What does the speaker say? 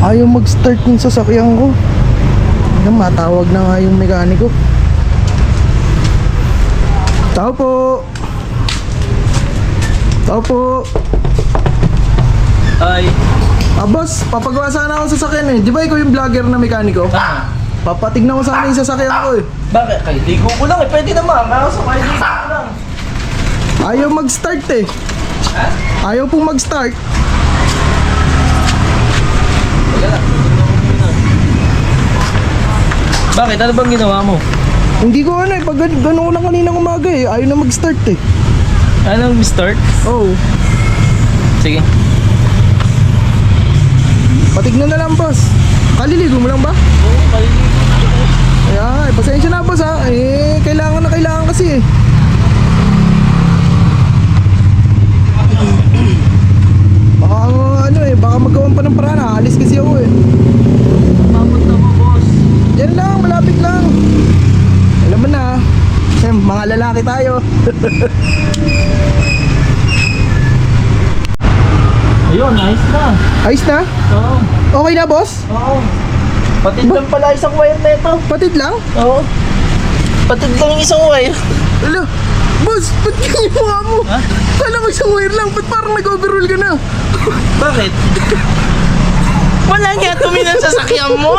Ayaw mag-start yung sasakyan ko. Ayan, matawag na nga yung mekaniko. Tao po. Tao po. Ay. Boss, papagawa sana ako ng sasakyan eh. Di ba ikaw yung vlogger na mekaniko? Papatignan ko sana yung sasakyan ko eh. Bakit? Kay ligo ko lang eh. Pwede naman. Kaso kay ligo ko lang. Ayaw mag-start eh. Ha? Ayaw pong mag-start. Teka lang. Bakit? Ano bang ginawa mo? Hindi ko ano eh. Pag gano'n ko lang kaninang umaga eh. Ayaw na mag-start eh. Anong start? Oh. Sige. Patignan na lang boss. Kaliligo mo lang ba? Oo, kaliligo. Ayan, pasensya na boss ha. Eh, kailangan na kailangan kasi eh. Baka ano eh, baka magawan pa ng paraan. Aalis kasi ako eh. Papunta mo, boss. Yan lang, malapit lang. Alam mo na, mga lalaki tayo. Ayun, nice na. Ayos na? Oo. Okay na boss? Oo. Patid lang pala isang wire na ito. Patid lang? Oo. Patid lang yung isang wire. Alo, boss, ba't ganyan yung mukha mo? Ha? Kala mo isang wire lang, ba't parang nag-overall ka na? Bakit? Wala nga tuminan sa sakyan mo!